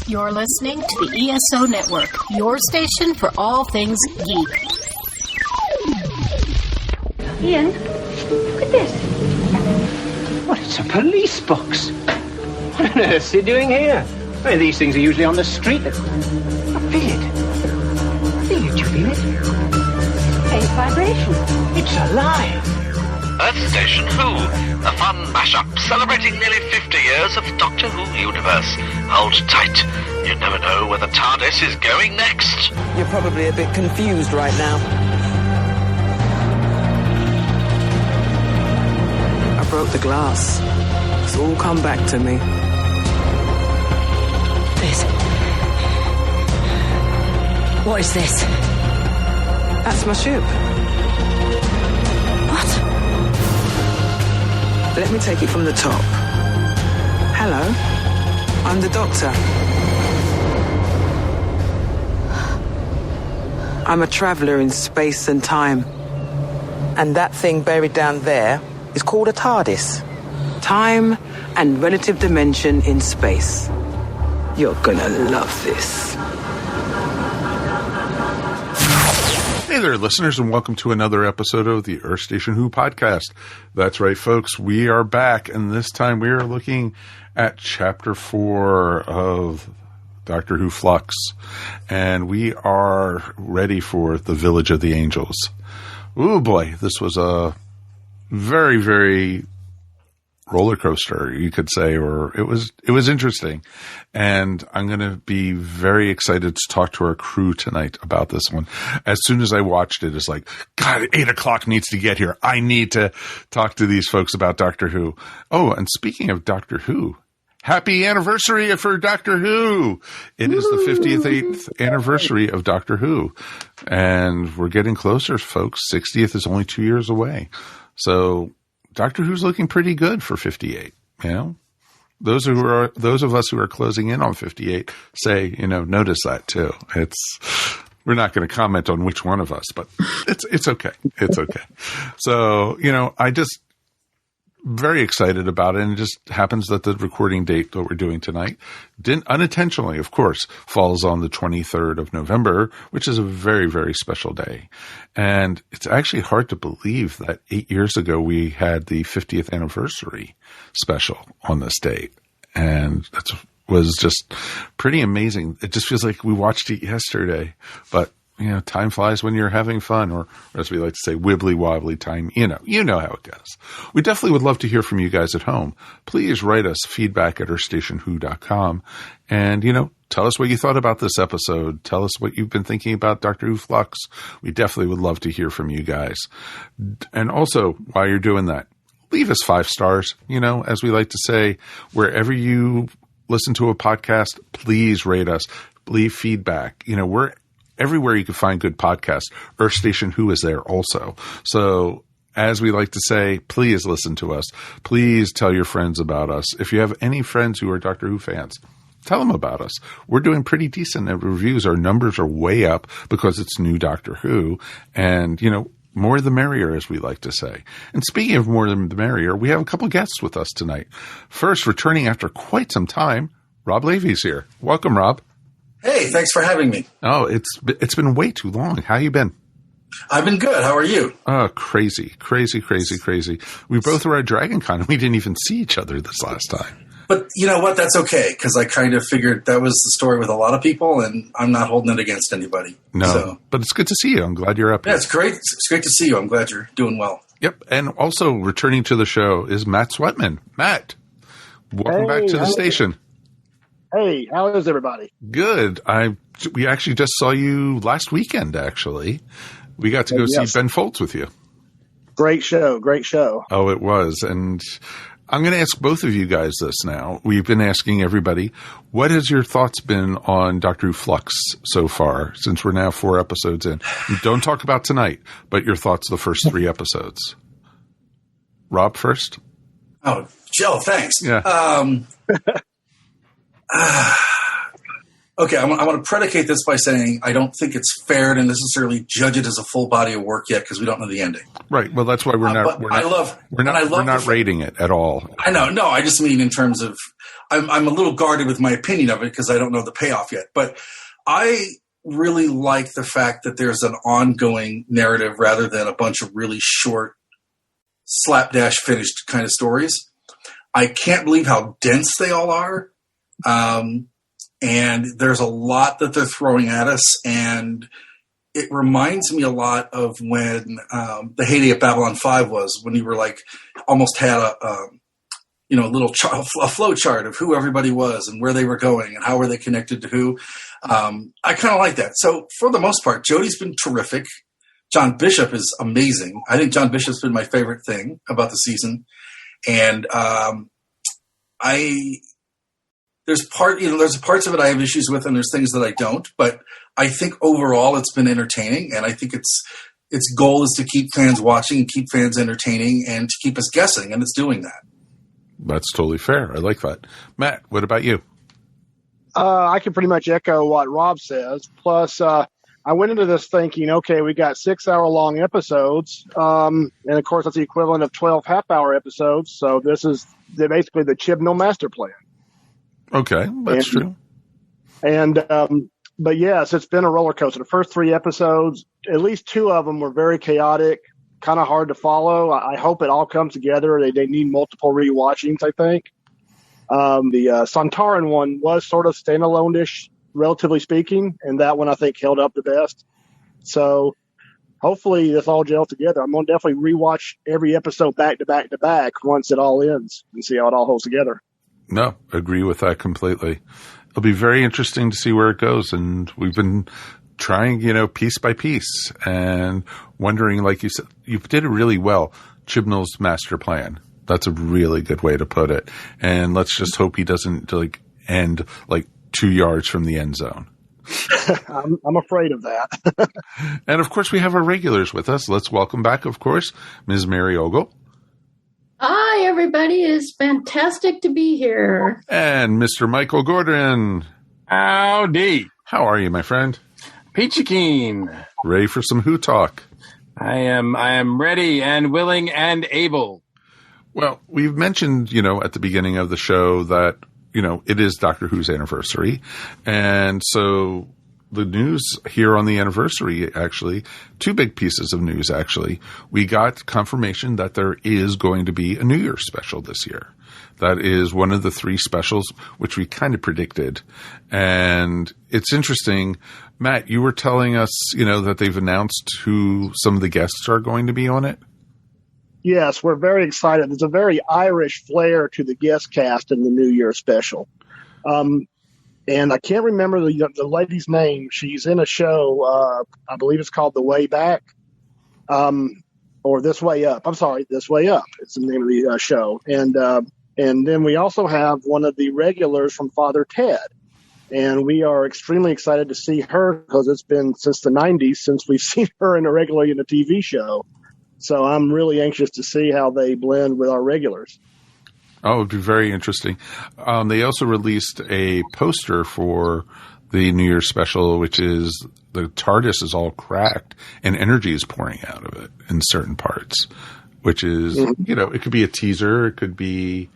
You're listening to the ESO Network, your station for all things geek. Ian, look at this. What, it's a police box. What on earth is he doing here? I mean, these things are usually on the street. I feel it. Do you feel it? Faint vibration. It's alive. Earth Station Who, a fun mashup celebrating nearly 50 years of the Doctor Who universe. Hold tight. You never know where the TARDIS is going next. You're probably a bit confused right now. I broke the glass. It's all come back to me. What is this? That's my ship. What? Let me take it from the top. Hello, I'm the Doctor. I'm a traveller in space and time. And that thing buried down there is called a TARDIS. Time and relative dimension in space. You're gonna love this. Hey there, listeners, and welcome to another episode of the Earth Station Who podcast. That's right, folks. We are back, and this time we are looking at Chapter 4 of Doctor Who Flux, and we are ready for the Village of the Angels. Ooh, boy, this was a very, very roller coaster, you could say, or it was interesting. And I'm going to be very excited to talk to our crew tonight about this one. As soon as I watched it, it's like, God, 8 o'clock needs to get here. I need to talk to these folks about Doctor Who. Oh, and speaking of Doctor Who, happy anniversary for Doctor Who. It is the 50th anniversary of Doctor Who. And we're getting closer, folks. 60th is only 2 years away. So Doctor Who's looking pretty good for 58, you know? Those of us who are closing in on 58 say, notice that too. We're not going to comment on which one of us, but it's okay. It's okay. So, very excited about it, and it just happens that the recording date that we're doing tonight unintentionally, of course, falls on the 23rd of November, which is a very, very special day. And it's actually hard to believe that 8 years ago we had the 50th anniversary special on this date. And that was just pretty amazing. It just feels like we watched it yesterday, but time flies when you're having fun, or as we like to say, wibbly wobbly time. You know how it goes. We definitely would love to hear from you guys at home. Please write us feedback at earthstationwho.com, and tell us what you thought about this episode. Tell us what you've been thinking about Doctor Who Flux. We definitely would love to hear from you guys. And also, while you're doing that, leave us 5 stars. As we like to say, wherever you listen to a podcast, please rate us. Leave feedback. We're everywhere you can find good podcasts. Earth Station Who is there also. So, as we like to say, please listen to us. Please tell your friends about us. If you have any friends who are Doctor Who fans, tell them about us. We're doing pretty decent at reviews. Our numbers are way up because it's new Doctor Who. And, more the merrier, as we like to say. And speaking of more the merrier, we have a couple guests with us tonight. First, returning after quite some time, Rob Levy's here. Welcome, Rob. Hey, thanks for having me. Oh, it's been way too long. How you been? I've been good. How are you? Oh, crazy. We both were at Dragon Con, and we didn't even see each other this last time. But you know what? That's okay, because I kind of figured that was the story with a lot of people, and I'm not holding it against anybody. No, but it's good to see you. I'm glad you're up here. Yeah, it's great. It's great to see you. I'm glad you're doing well. Yep, and also returning to the show is Matt Sweatman. Matt, welcome back to the station. Hey, how is everybody? Good. We actually just saw you last weekend, actually. We got to go see Ben Folds with you. Great show. Oh, it was. And I'm going to ask both of you guys this now. We've been asking everybody, what has your thoughts been on Doctor Who Flux so far, since we're now 4 episodes in? Don't talk about tonight, but your thoughts the first 3 episodes. Rob first? Oh, Jill, thanks. Yeah. Okay, I want to predicate this by saying I don't think it's fair to necessarily judge it as a full body of work yet because we don't know the ending. Right. Well, that's why we're not rating it at all. I know. No, I just mean in terms of I'm a little guarded with my opinion of it because I don't know the payoff yet. But I really like the fact that there's an ongoing narrative rather than a bunch of really short, slapdash finished kind of stories. I can't believe how dense they all are. And there's a lot that they're throwing at us. And it reminds me a lot of when the heyday of Babylon 5 was, when you were like almost had a flow chart of who everybody was and where they were going and how were they connected to who. I kind of like that. So for the most part, Jodie's been terrific. John Bishop is amazing. I think John Bishop's been my favorite thing about the season. And there's parts of it I have issues with, and there's things that I don't. But I think overall it's been entertaining, and I think its goal is to keep fans watching and keep fans entertaining and to keep us guessing, and it's doing that. That's totally fair. I like that. Matt, what about you? I can pretty much echo what Rob says. Plus, I went into this thinking, okay, we got 6-hour-long episodes, and of course that's the equivalent of 12 half-hour episodes. So this is basically the Chibnall master plan. Okay, that's true. And but yes, it's been a roller coaster. The first 3 episodes, at least 2 of them were very chaotic, kind of hard to follow. I hope it all comes together. They need multiple rewatchings, I think. The Sontaran one was sort of standalone-ish, relatively speaking, and that one I think held up the best. So hopefully this all gels together. I'm going to definitely rewatch every episode back to back to back once it all ends and see how it all holds together. No, agree with that completely. It'll be very interesting to see where it goes, and we've been trying, piece by piece, and wondering, like you said, you did it really well. Chibnall's master plan. That's a really good way to put it. And let's just hope he doesn't end 2 yards from the end zone. I'm afraid of that. And of course, we have our regulars with us. Let's welcome back, of course, Ms. Mary Ogle. Hi, everybody. It's fantastic to be here. And Mr. Michael Gordon. Howdy. How are you, my friend? Peachy keen. Ready for some Who Talk? I am ready and willing and able. Well, we've mentioned, at the beginning of the show that, it is Doctor Who's anniversary. And so the news here on the anniversary, actually, 2 big pieces of news, actually. We got confirmation that there is going to be a New Year's special this year. That is one of the 3 specials, which we kind of predicted. And it's interesting. Matt, you were telling us, that they've announced who some of the guests are going to be on it. Yes, we're very excited. There's a very Irish flair to the guest cast in the New Year special. And I can't remember the lady's name. She's in a show, I believe it's called The Way Back, or This Way Up. I'm sorry, This Way Up. It's the name of the show. And then we also have one of the regulars from Father Ted. And we are extremely excited to see her because it's been since the 90s since we've seen her regularly in a TV show. So I'm really anxious to see how they blend with our regulars. Oh, it would be very interesting. They also released a poster for the New Year's special, which is the TARDIS is all cracked and energy is pouring out of it in certain parts, which is, it could be a teaser. It could be,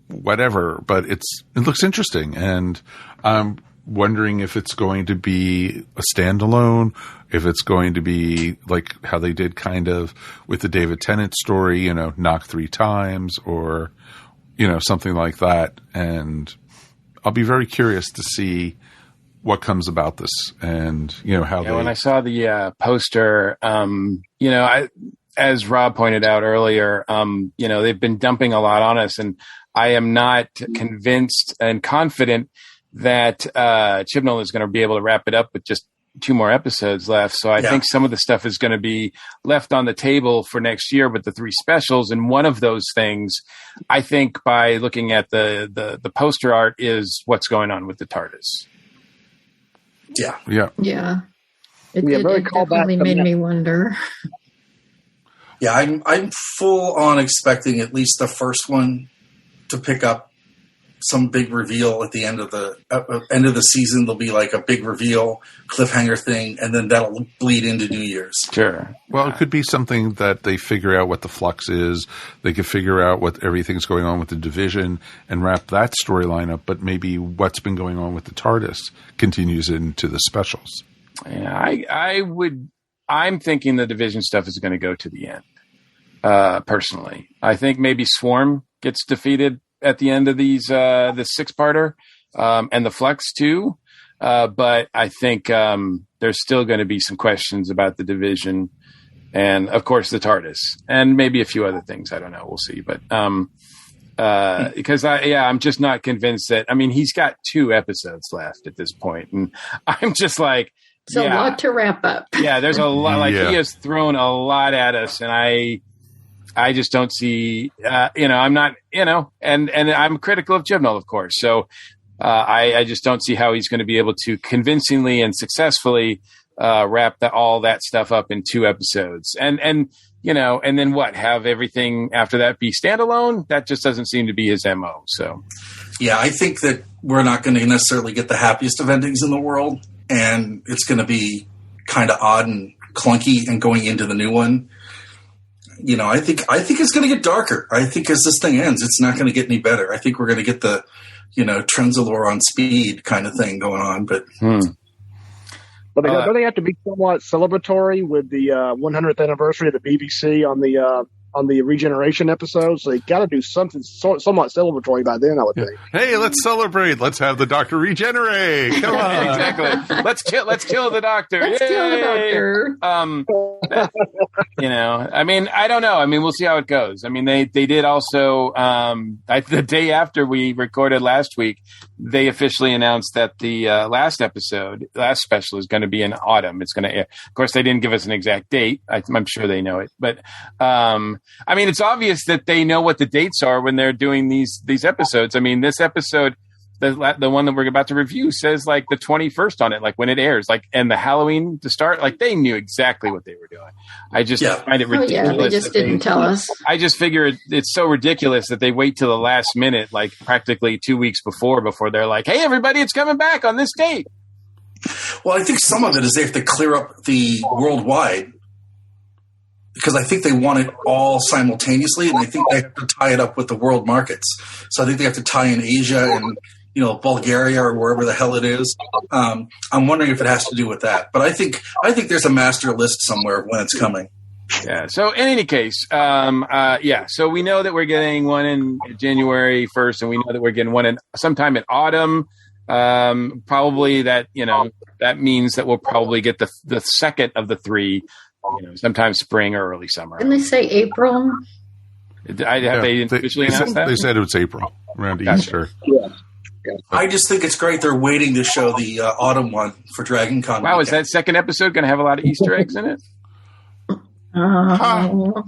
whatever, but it looks interesting. And I'm wondering if it's going to be a standalone, if it's going to be like how they did kind of with the David Tennant story, knock 3 times or, something like that. And I'll be very curious to see what comes about this and, how they... When I saw the poster, as Rob pointed out earlier, they've been dumping a lot on us, and I am not convinced and confident that Chibnall is going to be able to wrap it up with just 2 more episodes left. So I think some of the stuff is going to be left on the table for next year with the 3 specials. And one of those things, I think, by looking at the poster art, is what's going on with the TARDIS. Yeah. It definitely made me wonder. Yeah, I'm full on expecting at least the first one to pick up some big reveal at the end of the season. There'll be like a big reveal cliffhanger thing, and then that'll bleed into New Year's. Sure. Well, it could be something that they figure out what the Flux is. They could figure out what everything's going on with the Division and wrap that storyline up. But maybe what's been going on with the TARDIS continues into the specials. Yeah, I'm thinking the Division stuff is going to go to the end. Personally, I think maybe Swarm gets defeated at the end of these the 6-parter, and the Flux too. But I think there's still going to be some questions about the Division, and of course the TARDIS, and maybe a few other things. I don't know. We'll see. But because I'm just not convinced that. I mean, he's got 2 episodes left at this point, and I'm just like. It's a lot to wrap up. Yeah, there's a lot. Like he has thrown a lot at us, and I just don't see. I'm not. And I'm critical of Chibnall, of course. So I just don't see how he's going to be able to convincingly and successfully wrap all that stuff up in 2 episodes. And then what? Have everything after that be standalone? That just doesn't seem to be his MO. So yeah, I think that we're not going to necessarily get the happiest of endings in the world. And it's going to be kind of odd and clunky and going into the new one. I think it's going to get darker. I think as this thing ends, it's not going to get any better. I think we're going to get the, Trenzalore on speed kind of thing going on. But don't they have to be somewhat celebratory with the 100th anniversary of the BBC on the regeneration episode? So they got to do something somewhat celebratory by then, I would think. Hey, let's celebrate! Let's have the Doctor regenerate! Come on, exactly. Let's kill the Doctor. Let's kill the Doctor. I mean, I don't know. I mean, we'll see how it goes. I mean, they did also the day after we recorded last week, they officially announced that the last special is going to be in autumn. It's going to air. Of course, they didn't give us an exact date. I'm sure they know it, but. I mean, it's obvious that they know what the dates are when they're doing these episodes. I mean, this episode, the one that we're about to review, says like the 21st on it, like when it airs, like and the Halloween to start. Like they knew exactly what they were doing. I just find it ridiculous. They just didn't tell us. I just figure it's so ridiculous that they wait till the last minute, like practically 2 weeks before they're like, "Hey, everybody, it's coming back on this date." Well, I think some of it is they have to clear up the worldwide. Because I think they want it all simultaneously, and I think they have to tie it up with the world markets. So I think they have to tie in Asia and Bulgaria or wherever the hell it is. I'm wondering if it has to do with that. But I think there's a master list somewhere of when it's coming. Yeah. So in any case, So we know that we're getting one in January 1st, and we know that we're getting one in sometime in autumn. Probably that that means that we'll probably get the second of the 3. Sometime spring or early summer. Didn't they say April? They officially announced that? They said it was April, around Easter. Yeah. I just think it's great they're waiting to show the autumn one for Dragon Con. Wow, is that second episode going to have a lot of Easter eggs in it? Wow.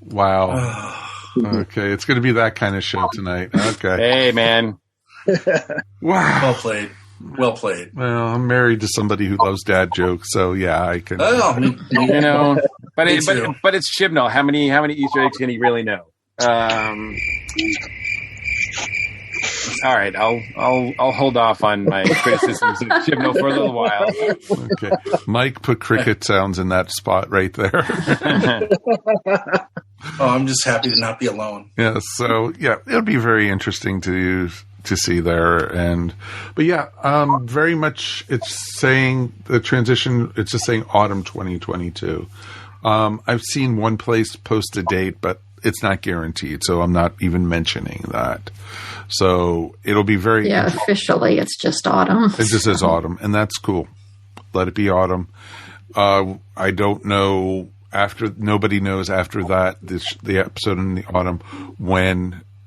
Wow. Okay, it's going to be that kind of show tonight. Okay. Hey, man. Wow. Well played. Well played. Well, I'm married to somebody who loves dad jokes, so yeah, I can. Oh, but it's Chibnall. How many Easter eggs can he really know? All right, I'll hold off on my criticisms of Chibnall for a little while. Okay, Mike put cricket sounds in that spot right there. Oh, I'm just happy to not be alone. Yeah, so it'll be very interesting to see there, very much it's saying the transition. It's just saying autumn 2022. I've seen one place post a date, but it's not guaranteed, so I'm not even mentioning that. So it'll be very officially it's just autumn. It just says autumn, and that's cool. Let it be autumn. I don't know nobody knows after that the episode in the autumn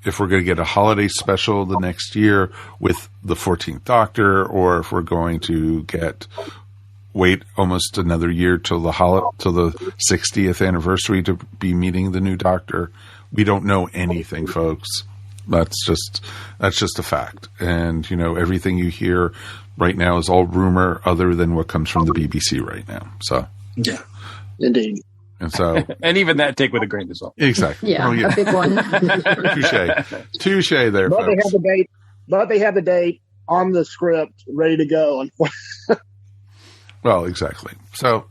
if we're going to get a holiday special the next year with the 14th Doctor, or if we're going to wait almost another year till the 60th anniversary to be meeting the new Doctor. We don't know anything, folks. That's just a fact. And, everything you hear right now is all rumor other than what comes from the BBC right now. So, yeah, indeed. And so, and even that take with a grain of salt. Exactly. Yeah, a big one. Touche there, But folks. they have the date on the script ready to go. Well, exactly. So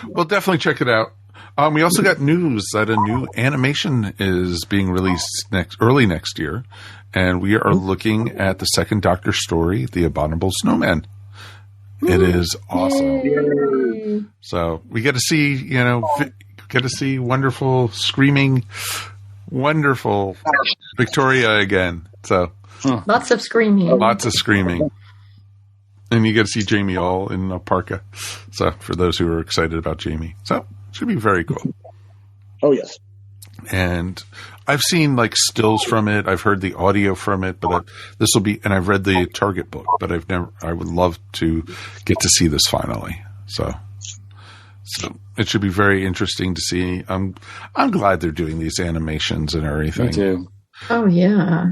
we'll definitely check it out. We also got news that a new animation is being released early next year, and we are looking at the second Doctor story, The Abominable Snowman. It is awesome. Yay. So we get to see, wonderful, screaming, wonderful Victoria again. So Lots of screaming. lots of screaming. And you get to see Jamie all in a parka. So for those who are excited about Jamie. So it should be very cool. Oh, yes. And I've seen like stills from it. I've heard the audio from it, but this will be, and I've read the Target book, but I would love to get to see this finally. So it should be very interesting to see. I'm glad they're doing these animations and everything. Me too. Oh, yeah.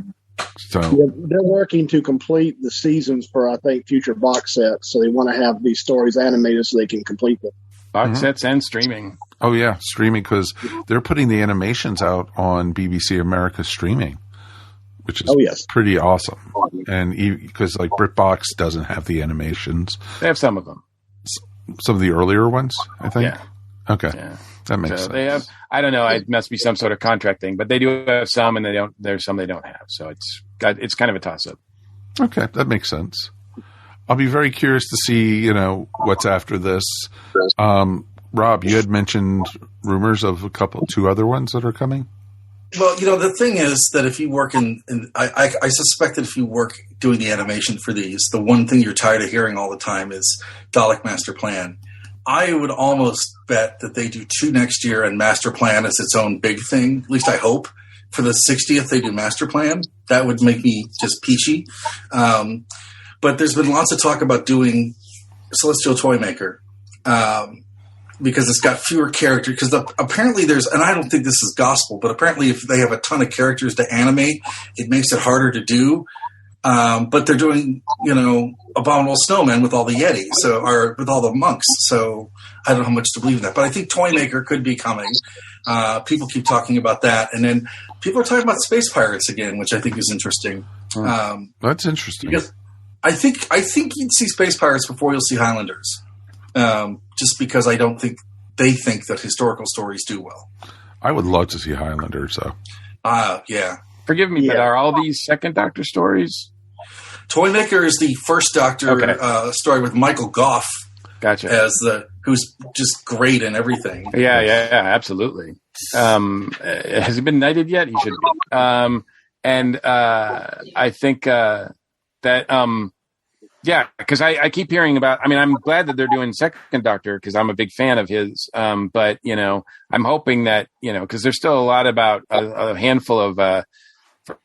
So Yeah, they're working to complete the seasons for, I think, future box sets. So they want to have these stories animated so they can complete them. Box sets and streaming. Oh yeah, streaming, because they're putting the animations out on BBC America streaming, which is pretty awesome. And because like BritBox doesn't have the animations, They have some of them. some of the earlier ones, I think. Yeah. Okay, Yeah. that makes So sense. they have. I don't know. It must be some sort of contract thing, but they do have some, and they don't. There's some they don't have. So it's kind of a toss up. Okay, that makes sense. I'll be very curious to see, what's after this. Rob, you had mentioned rumors of two other ones that are coming. Well, the thing is that if you work I suspect that if you work doing the animation for these, the one thing you're tired of hearing all the time is Dalek Master Plan. I would almost bet that they do 2 next year, and Master Plan is its own big thing. At least I hope. For the 60th, they do Master Plan. That would make me just peachy. But there's been lots of talk about doing Celestial Toymaker. Because it's got fewer characters. Because apparently and I don't think this is gospel, but apparently if they have a ton of characters to animate, it makes it harder to do. But they're doing, Abominable Snowman with all the Yeti, or with all the monks. So I don't know how much to believe in that. But I think Toymaker could be coming. People keep talking about that. And then people are talking about Space Pirates again, which I think is interesting. That's interesting. Because I think you'd see Space Pirates before you'll see Highlanders. Just because I don't think they think that historical stories do well. I would love to see Highlanders, though. Yeah. Forgive me, but are all these second Doctor stories? Toymaker is the first Doctor story with Michael Goff. Gotcha. As who's just great in everything. Yeah, absolutely. Has he been knighted yet? He should be. And I think that. Yeah, because I keep hearing about. I mean, I'm glad that they're doing second Doctor because I'm a big fan of his. But I'm hoping that because there's still a lot about a handful of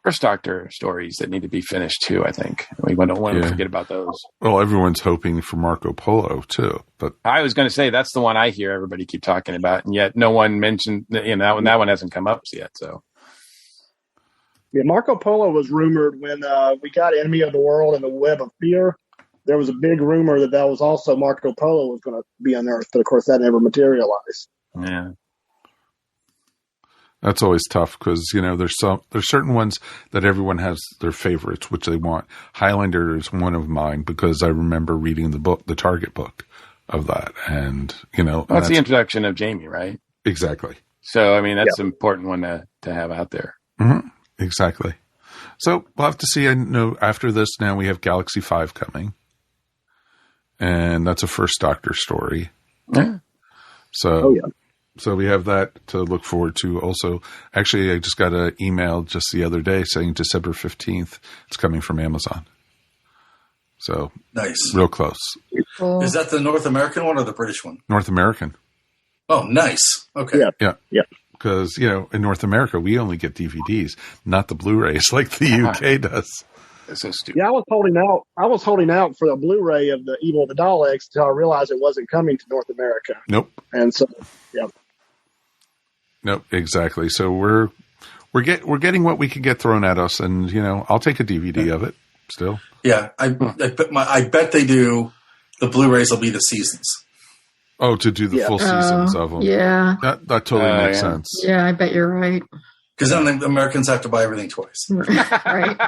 first Doctor stories that need to be finished too. I think we don't want to forget about those. Well, everyone's hoping for Marco Polo too, but I was going to say that's the one I hear everybody keep talking about, and yet no one mentioned that one hasn't come up yet. So. Yeah, Marco Polo was rumored when we got Enemy of the World and the Web of Fear. There was a big rumor that was also Marco Polo was going to be unearthed, but of course that never materialized. Yeah, that's always tough because there's certain ones that everyone has their favorites, which they want. Highlander is one of mine because I remember reading the Target book of that, and that's the introduction of Jamie, right? Exactly. So I mean that's an important one to have out there. Mm-hmm. Exactly. So we'll have to see. I know after this now we have Galaxy 5 coming. And that's a first Doctor story. Yeah. So we have that to look forward to. Also, actually, I just got an email just the other day saying December 15th it's coming from Amazon. So nice. Real close. Is that the North American one or the British one? North American. Oh, nice. Okay. Yeah. Because, in North America, we only get DVDs, not the Blu-rays like the UK does. That's so stupid. Yeah, I was holding out for the Blu-ray of the Evil of the Daleks until I realized it wasn't coming to North America. Nope. And so, Nope, exactly. So we're getting what we can get thrown at us, and I'll take a DVD of it still. Yeah, I bet they do. The Blu-rays will be the seasons. Oh, to do the full seasons of them. Yeah. That totally makes sense. Yeah, I bet you're right. Because then the Americans have to buy everything twice. Right.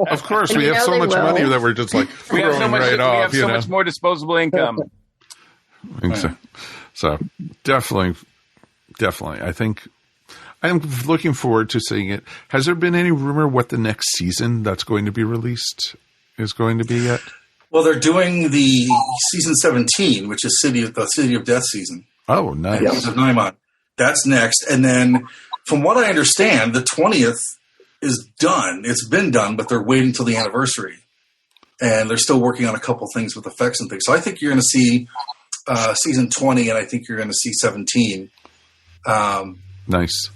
Of course, we have so much money that we're just like we have so much, right off. We have so much more disposable income. So definitely. I think I'm looking forward to seeing it. Has there been any rumor what the next season that's going to be released is going to be yet? Well, they're doing the season 17, which is the City of Death season. Oh, nice. Of Naiman. That's next. And then, from what I understand, the 20th is done. It's been done, but they're waiting till the anniversary. And they're still working on a couple things with effects and things. So I think you're going to see season 20, and I think you're going to see 17. Nice.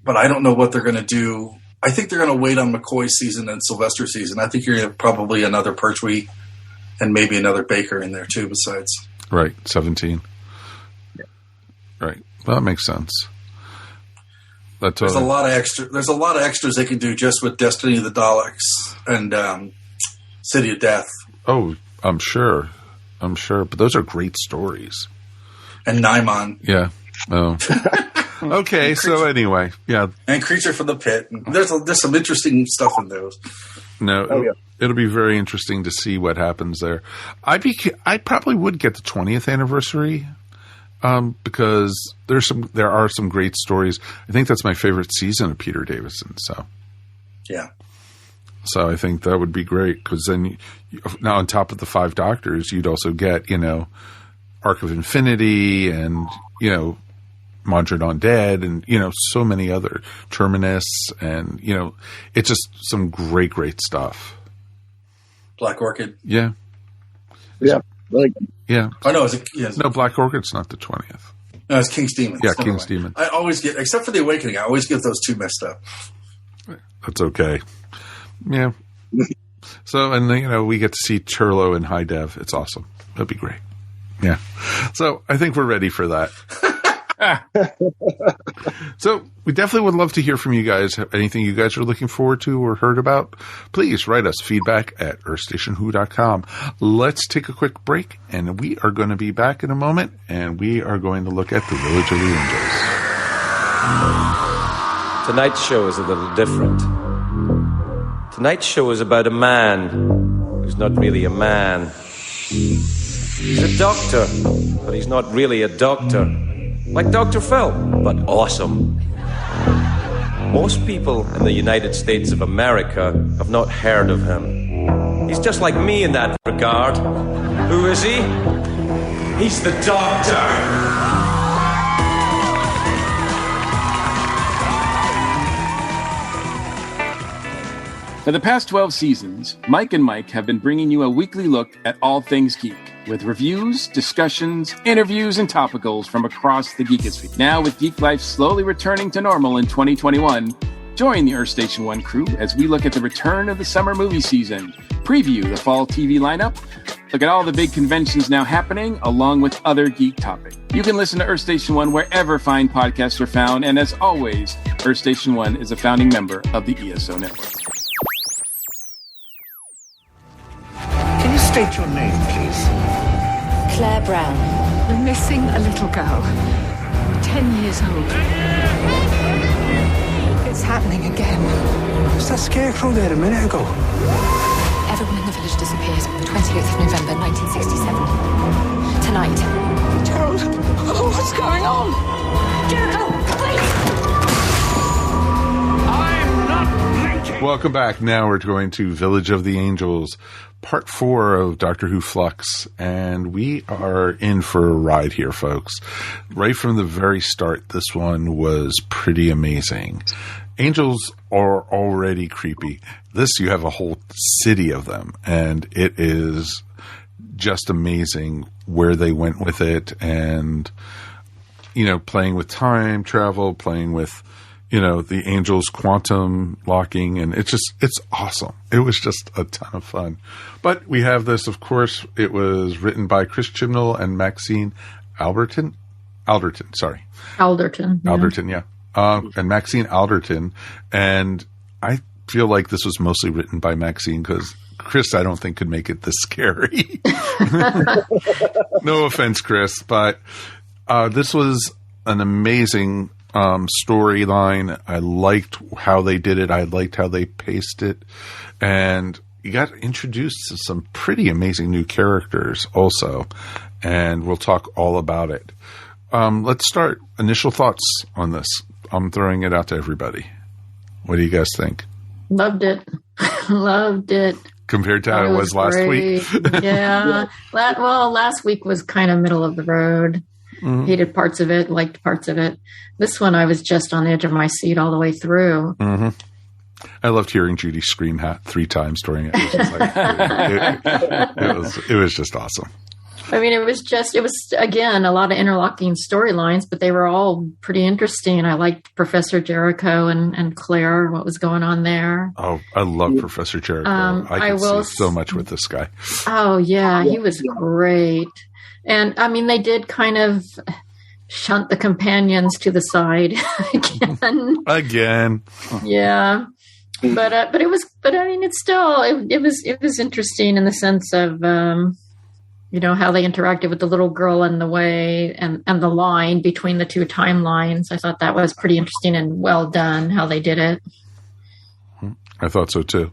But I don't know what they're going to do. I think they're going to wait on McCoy's season and Sylvester's season. I think you're going to have probably another Pertwee and maybe another Baker in there too besides. Right, 17. Yeah. Right. Well, that makes sense. There's a lot of extras they can do just with Destiny of the Daleks and City of Death. Oh, I'm sure. But those are great stories. And Naiman. Yeah. Oh. Okay, so anyway, yeah. And Creature from the Pit. There's some interesting stuff in those. No, it'll be very interesting to see what happens there. I probably would get the 20th anniversary because there are some great stories. I think that's my favorite season of Peter Davison. So yeah. So I think that would be great because then now on top of the 5 Doctors, you'd also get Arc of Infinity and Mordred Undead and so many other Terminus and it's just some great stuff. Black Orchid. Yeah. Yeah. Yeah. Oh no, no, Black Orchid's not the 20th. No, it's King's Demon. Yeah, King's Demon. I always get, except for the Awakening, I always get those two messed up. That's okay. Yeah. So and we get to see Turlo in high dev. It's awesome. That'd be great. Yeah. So I think we're ready for that. So we definitely would love to hear from you guys. Anything you guys are looking forward to or heard about, please write us feedback at earthstationwho.com. Let's take a quick break and we are going to be back in a moment and we are going to look at the Village of the Angels. Tonight's show is a little different. Tonight's show is about a man who's not really a man. He's a doctor, but he's not really a doctor. Like Dr. Phil, but awesome. Most people in the United States of America have not heard of him. He's just like me in that regard. Who is he? He's the Doctor. For the past 12 seasons, Mike and Mike have been bringing you a weekly look at all things geek, with reviews, discussions, interviews, and topicals from across the geekosphere. Now, with Geek Life slowly returning to normal in 2021, join the Earth Station One crew as we look at the return of the summer movie season, preview the fall TV lineup, look at all the big conventions now happening, along with other geek topics. You can listen to Earth Station One wherever fine podcasts are found, and as always, Earth Station One is a founding member of the ESO network. Can you state your name, please? Claire Brown. We're missing a little girl. 10 years old. It's happening again. Was that scarecrow there a minute ago? Everyone in the village disappeared on the 28th of November, 1967. Tonight. Gerald, what's going on? Jericho, please! I'm not blinking! Welcome back. Now we're going to Village of the Angels, Part 4 of Doctor Who Flux, and we are in for a ride here, folks. Right from the very start, this one was pretty amazing. Angels are already creepy. This, you have a whole city of them, and it is just amazing where they went with it, and, playing with time travel, playing with, the angels quantum locking, and it's awesome. It was just a ton of fun. But we have this, of course, it was written by Chris Chibnall and Maxine Alderton. Yeah. And Maxine Alderton. And I feel like this was mostly written by Maxine because Chris, I don't think, could make it this scary. No offense, Chris, but this was an amazing storyline. I liked how they did it. I liked how they paced it. And you got introduced to some pretty amazing new characters also. And we'll talk all about it. Let's start. Initial thoughts on this. I'm throwing it out to everybody. What do you guys think? Loved it. Loved it. Compared to how it was last week? Yeah. Last week was kind of middle of the road. Mm-hmm. Hated parts of it, liked parts of it. This one, I was just on the edge of my seat all the way through. Mm-hmm. I loved hearing Judy scream 3 times during it. It was just awesome. I mean, it was again, a lot of interlocking storylines, but they were all pretty interesting. I liked Professor Jericho and Claire and what was going on there. Oh, I love Professor Jericho. I can see so much with this guy. Oh, yeah, he was great. And, I mean, they did kind of shunt the companions to the side again. Yeah. But I mean, it's still, it was interesting in the sense of, how they interacted with the little girl and the way and the line between the 2 timelines. I thought that was pretty interesting and well done how they did it. I thought so too.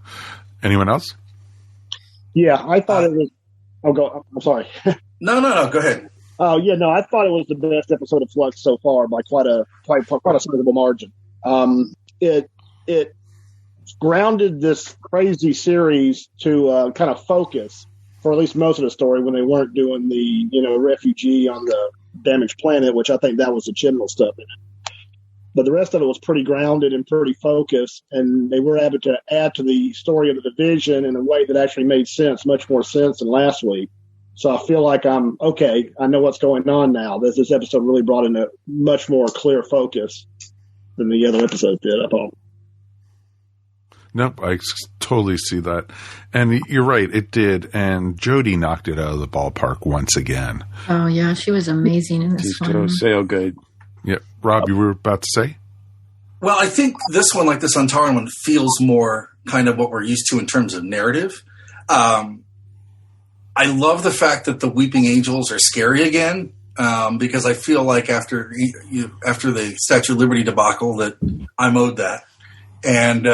Anyone else? Yeah, I thought it was. I'm sorry. No. Go ahead. Oh yeah, no. I thought it was the best episode of Flux so far by quite a sizable margin. It grounded this crazy series to kind of focus for at least most of the story when they weren't doing the refugee on the damaged planet, which I think that was the Chibnall stuff in it. But the rest of it was pretty grounded and pretty focused, and they were able to add to the story of the division in a way that actually made sense, much more sense than last week. So I feel like I'm okay. I know what's going on now. This episode really brought in a much more clear focus than the other episode did, I thought. Nope, I totally see that. And you're right, it did. And Jodie knocked it out of the ballpark once again. Oh, yeah, she was amazing in this one. So good. Yeah. Rob, you were about to say? Well, I think this one, like this Antaran one, feels more kind of what we're used to in terms of narrative. I love the fact that the Weeping Angels are scary again, because I feel like after the Statue of Liberty debacle that I'm owed that. And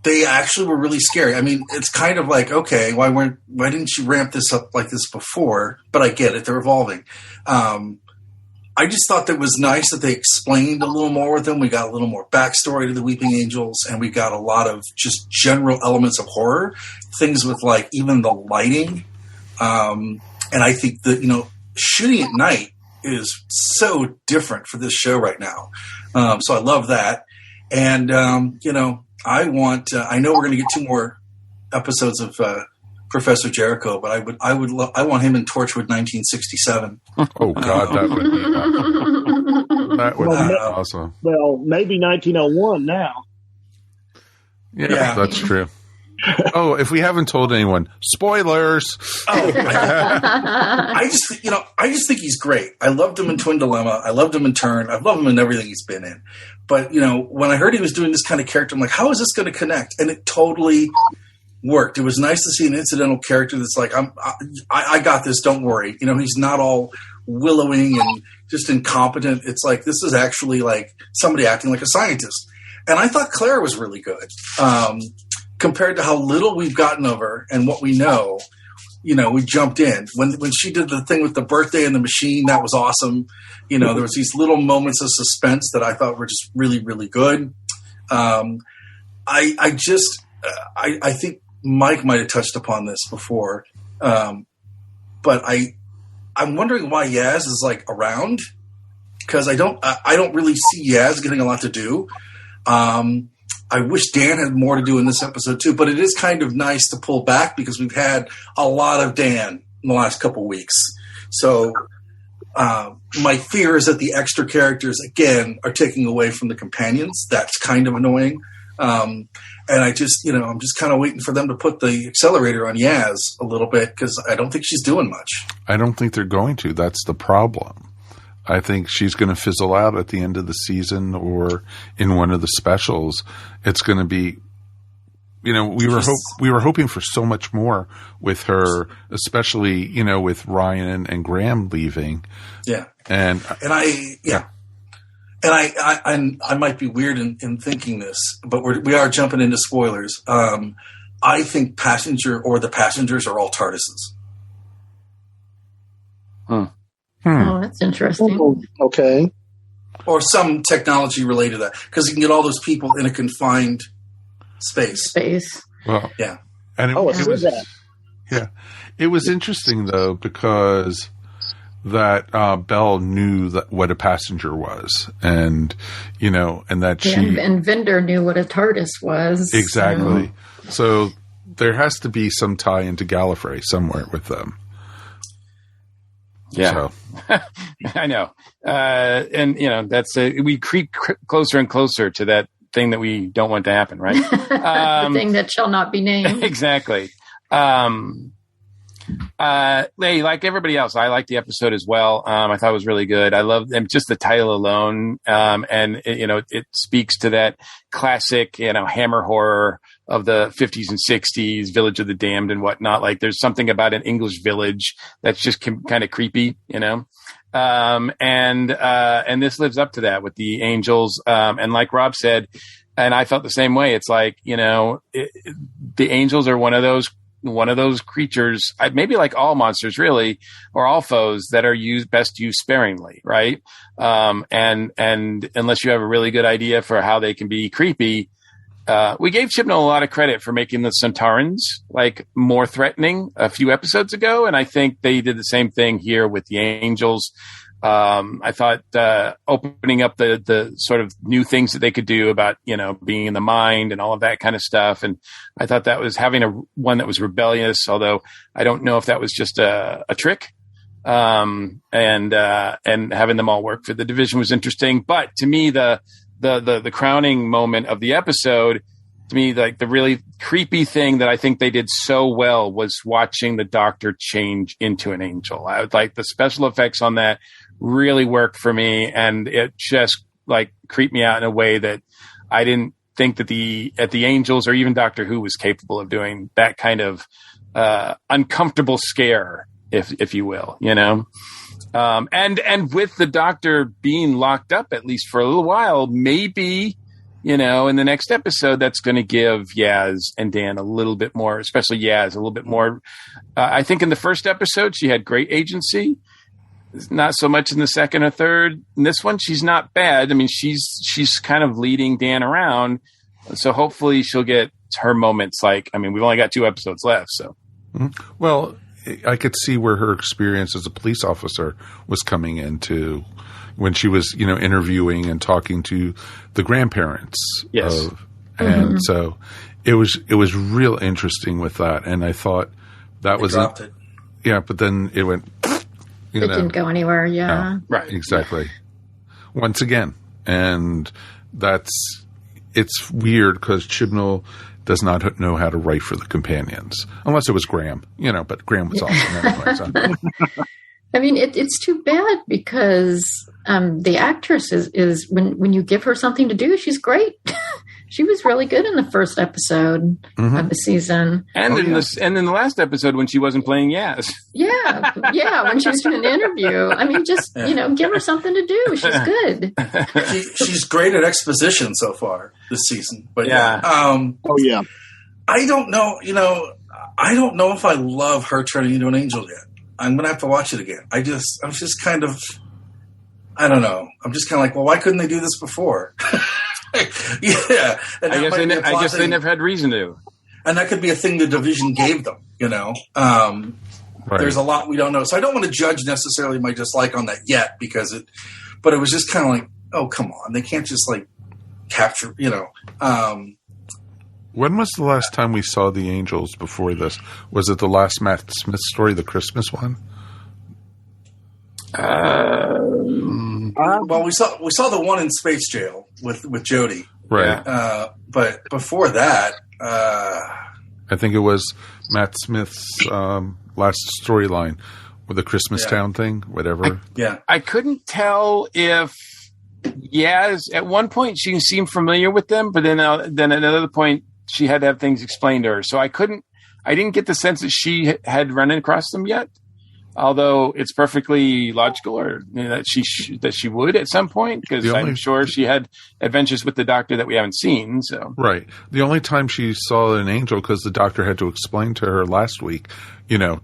they actually were really scary. I mean, it's kind of like, okay, why didn't you ramp this up like this before? But I get it; they're evolving. I just thought that it was nice that they explained a little more with them. We got a little more backstory to the Weeping Angels, and we got a lot of just general elements of horror, things with like even the lighting. And I think that shooting at night is so different for this show right now. So I love that, and I know we're going to get 2 more episodes of Professor Jericho, but I want him in Torchwood 1967. Oh God, that would be awesome. Well, maybe 1901 now. Yeah, that's true. Oh, if we haven't told anyone, spoilers. Oh, I just think he's great. I loved him in Twin Dilemma. I loved him in Turn. I've loved him in everything he's been in. But when I heard he was doing this kind of character, I'm like, how is this going to connect? And it totally worked. It was nice to see an incidental character that's like, I got this. Don't worry. He's not all willowing and just incompetent. It's like this is actually like somebody acting like a scientist. And I thought Claire was really good. Compared to how little we've gotten of her and what we know, we jumped in. When she did the thing with the birthday and the machine, that was awesome. There was these little moments of suspense that I thought were just really, really good. I think Mike might have touched upon this before, but I'm wondering why Yaz is like around, because I don't really see Yaz getting a lot to do. I wish Dan had more to do in this episode too, but it is kind of nice to pull back because we've had a lot of Dan in the last couple of weeks. So my fear is that the extra characters again are taking away from the companions. That's kind of annoying. And I just, I'm just kind of waiting for them to put the accelerator on Yaz a little bit because I don't think she's doing much. I don't think they're going to. That's the problem. I think she's going to fizzle out at the end of the season or in one of the specials. It's going to be, we were hoping for so much more with her, especially, with Ryan and Graham leaving. Yeah. And I might be weird in thinking this, but we are jumping into spoilers. I think the passengers are all TARDISes. Oh, that's interesting. Okay. Or some technology related to that, because you can get all those people in a confined space. Well, yeah. And it was yeah. It was interesting though, because that Belle knew what a passenger was, and and that and Vendor knew what a TARDIS was. Exactly. So there has to be some tie into Gallifrey somewhere with them. Yeah, so. I know. And that's we creep closer and closer to that thing that we don't want to happen, right? The thing that shall not be named. Exactly. Like everybody else, I liked the episode as well. I thought it was really good. I love just the title alone. And it speaks to that classic, Hammer horror of the 50s and 60s, Village of the Damned and whatnot. Like there's something about an English village that's just kind of creepy, and this lives up to that with the angels. And like Rob said, and I felt the same way. It's like, the angels are one of those creatures, maybe like all monsters really, or all foes, that are best used sparingly. Right. And unless you have a really good idea for how they can be creepy, we gave Chibnall a lot of credit for making the Centaurans more threatening a few episodes ago. And I think they did the same thing here with the angels. I thought, opening up the sort of new things that they could do about, being in the mind and all of that kind of stuff. And I thought that was having one that was rebellious, although I don't know if that was just a trick. And having them all work for the division was interesting. But to me, the crowning moment of the episode, to me, the really creepy thing that I think they did so well was watching the Doctor change into an angel. I would the special effects on that really worked for me, and it just creeped me out in a way that I didn't think that the Angels or even Doctor Who was capable of doing that kind of uncomfortable scare, if you will, and with the Doctor being locked up at least for a little while, maybe in the next episode that's going to give Yaz and Dan a little bit more, especially Yaz, a little bit more. I think in the first episode she had great agency. Not so much in the second or third. In this one, she's not bad. I mean, she's kind of leading Dan around. So hopefully she'll get her moments. We've only got 2 episodes left. So, well, I could see where her experience as a police officer was coming into when she was, interviewing and talking to the grandparents. Yes. And so it was real interesting with that. And I thought that was it. Yeah, but then it went. It didn't go anywhere, yeah. Right, exactly. Once again. And it's weird because Chibnall does not know how to write for the companions. Unless it was Graham, but Graham was awesome anyway. So. I mean, it's too bad because the actress is when you give her something to do, she's great. She was really good in the first episode of the season, and in the last episode when she wasn't playing Yaz. Yeah, when she was doing an interview. I mean, just give her something to do. She's good. She's great at exposition so far this season. But yeah. I don't know. I don't know if I love her turning into an angel yet. I'm gonna have to watch it again. I'm just kind of. I don't know. I'm just kind of well, why couldn't they do this before? Yeah, and I guess they never had reason to, and that could be a thing the division gave them. Right. There's a lot we don't know, so I don't want to judge necessarily my dislike on that yet but it was just kind of oh come on, they can't just capture. When was the last time we saw the Angels before this? Was it the last Matt Smith story, the Christmas one? Well, we saw the one in Space Jail with Jodie, right? But before that, I think it was Matt Smith's last storyline with the Christmas Town thing, whatever. I couldn't tell if Yaz at one point she seemed familiar with them, but then at another point she had to have things explained to her. So I didn't get the sense that she had run across them yet. Although it's perfectly logical, or that she would at some point, because I'm sure she had adventures with the Doctor that we haven't seen. So right, the only time she saw an angel, because the Doctor had to explain to her last week, when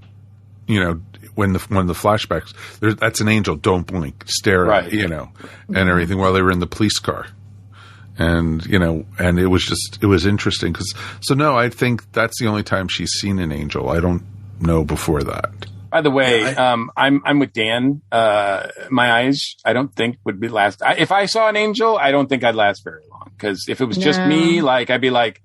the flashbacks, that's an angel. Don't blink, stare at it, and everything while they were in the police car, and and it was interesting because no, I think that's the only time she's seen an angel. I don't know before that. By the way, I'm with Dan. My eyes, I don't think would be last. If I saw an angel, I don't think I'd last very long. Because if it was just me, I'd be like,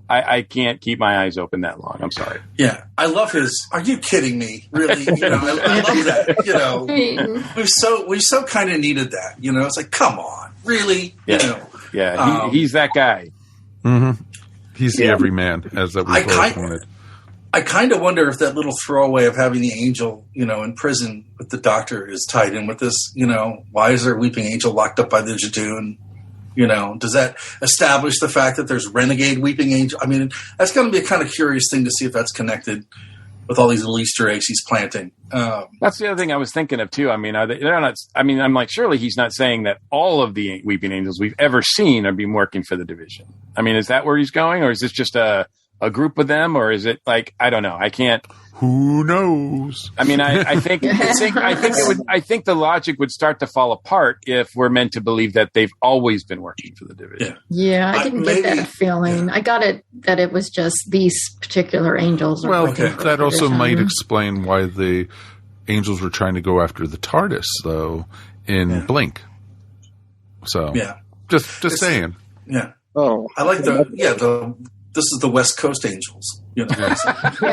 I can't keep my eyes open that long. I'm sorry. Yeah, I love his. Are you kidding me? Really? I love that. We so kind of needed that. It's like, come on, really? Yeah, he's that guy. Mm-hmm. He's the everyman, as that we both wanted. I kind of wonder if that little throwaway of having the angel, in prison with the Doctor is tied in with this. Why is there a weeping angel locked up by the Jadoon? Does that establish the fact that there's renegade weeping angel? I mean, that's going to be a kind of curious thing to see if that's connected with all these little Easter eggs he's planting. That's the other thing I was thinking of too. I mean, they're not. I mean, I'm like, surely he's not saying that all of the weeping angels we've ever seen are being working for the division. I mean, is that where he's going, or is this just a group of them, or is it like, I don't know. I can't. Who knows? I mean, I think the logic would start to fall apart if we're meant to believe that they've always been working for the division. Yeah, I didn't get that feeling. I got it that it was just these particular angels. That also might explain why the angels were trying to go after the TARDIS, though, in Blink. So, just saying. Yeah. Oh, I like this is the West Coast Angels. Exactly.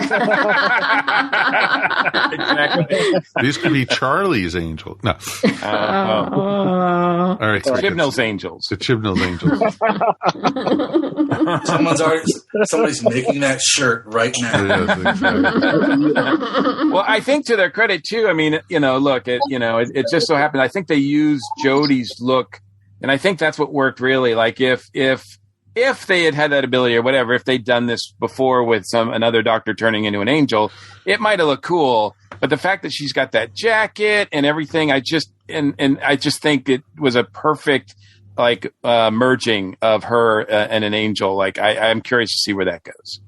These could be Charlie's Angels. No. All right. Chibnall's Angels. The Chibnall's Angels. Somebody's making that shirt right now. Yes, exactly. Well, I think to their credit too. I mean, look, it just so happened. I think they used Jodie's look, and I think that's what worked really. Like if they had that ability or whatever, if they'd done this before with another Doctor turning into an angel, it might have looked cool. But the fact that she's got that jacket and everything, I just think it was a perfect merging of her and an angel. Like I'm curious to see where that goes.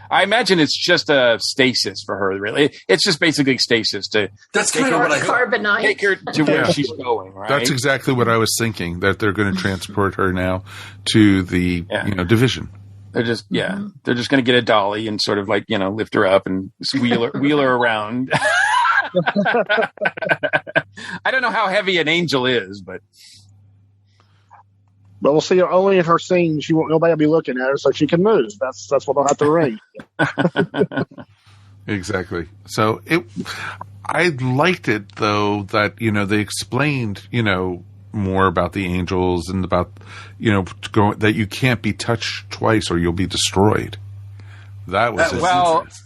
I imagine it's just a stasis for her, really. It's just basically stasis to take her to where she's going, right? That's exactly what I was thinking, that they're going to transport her now to the division. They're just they're just going to get a dolly and sort of lift her up and wheel her around. I don't know how heavy an angel is, but we'll see her only in her scene. Nobody will be looking at her, so she can move. That's what they'll have to ring. Exactly. So I liked it though that they explained more about the angels and about that you can't be touched twice or you'll be destroyed. That was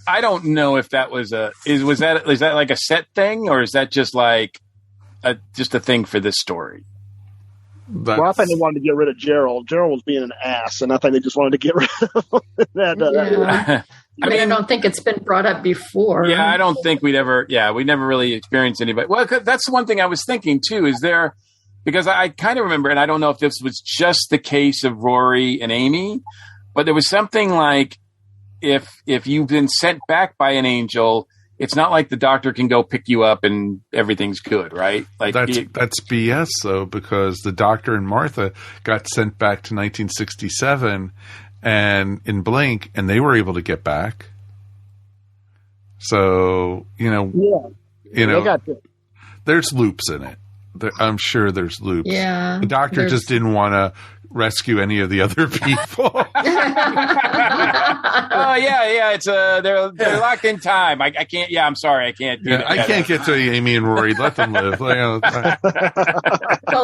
I don't know if that was is that like a set thing, or is that just like a thing for this story? Well, I think they wanted to get rid of Gerald. Gerald was being an ass, and I think they just wanted to get rid of that. I mean, I don't think it's been brought up before. Yeah, I don't think we never really experienced anybody. Well, that's one thing I was thinking too. Is there, because I kind of remember, and I don't know if this was just the case of Rory and Amy, but there was something like if you've been sent back by an angel, it's not like the Doctor can go pick you up and everything's good, right? Like that's BS though, because the Doctor and Martha got sent back to 1967 and in Blink, and they were able to get back. So there's loops in it. I'm sure there's loops. Yeah, the Doctor just didn't want to rescue any of the other people. Oh yeah, it's they're locked in time. I can't. Yeah, I'm sorry, I can't. I can't get to Amy and Rory. Let them live. Well,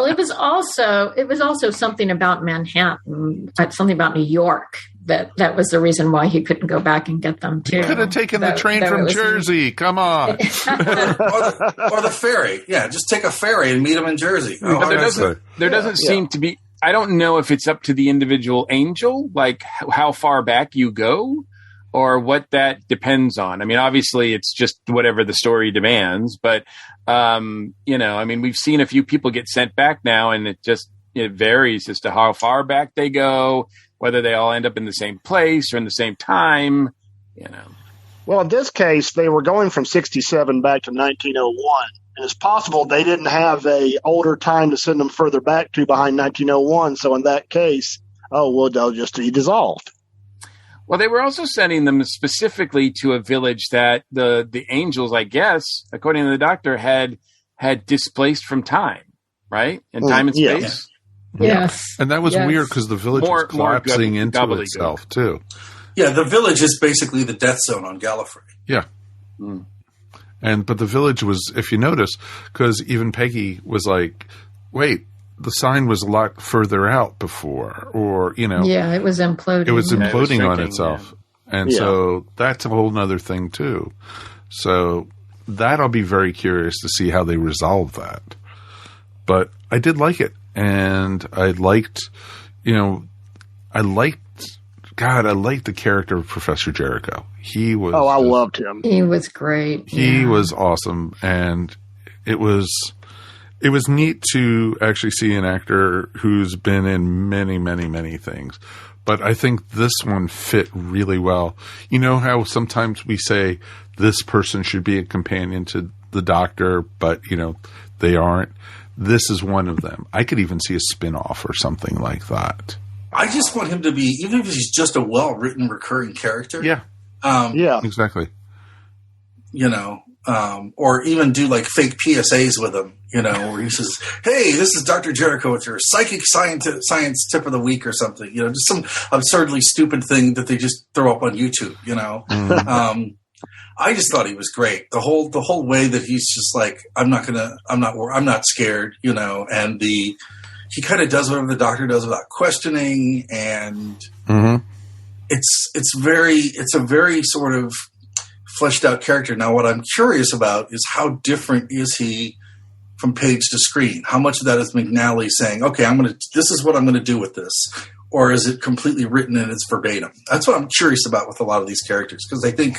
it was also something about Manhattan, something about New York. That was the reason why he couldn't go back and get them too. He could have taken the train from Jersey. Come on, or the ferry. Yeah, just take a ferry and meet him in Jersey. But there doesn't seem to be I don't know if it's up to the individual angel, like how far back you go, or what that depends on. I mean, obviously, it's just whatever the story demands. But we've seen a few people get sent back now, and it varies as to how far back they go, whether they all end up in the same place or in the same time. Well, in this case, they were going from 1967 back to 1901. And it's possible they didn't have a older time to send them further back to behind 1901. So in that case, they'll just be dissolved. Well, they were also sending them specifically to a village that the angels, I guess, according to the doctor, had displaced from time, right? And time and space. Yeah. Yes. And that was weird because the village was collapsing into itself, too. Yeah, the village is basically the death zone on Gallifrey. Yeah. Mm. But the village was, if you notice, because even Peggy was like, wait, the sign was a lot further out before, or, Yeah, it was imploding. It was imploding on itself. Yeah. And so that's a whole nother thing, too. So that I'll be very curious to see how they resolve that. But I did like it. And I liked the character of Professor Jericho. He was. Oh, I loved him. He was great. He was awesome, and it was neat to actually see an actor who's been in many, many, many things. But I think this one fit really well. You know how sometimes we say this person should be a companion to the Doctor, but they aren't. This is one of them. I could even see a spin-off or something like that. I just want him to be, even if he's just a well-written recurring character. Yeah. Yeah. Exactly. Or even do like fake PSAs with him, where he says, "Hey, this is Dr. Jericho with your psychic science tip of the week," or something. Just some absurdly stupid thing that they just throw up on YouTube. I just thought he was great. The whole way that he's just like, I'm not scared, and he kind of does whatever the Doctor does without questioning, and it's a very sort of fleshed out character. Now, what I'm curious about is how different is he from page to screen? How much of that is McNally saying, "Okay, this is what I'm going to do with this," or is it completely written and it's verbatim? That's what I'm curious about with a lot of these characters, because I think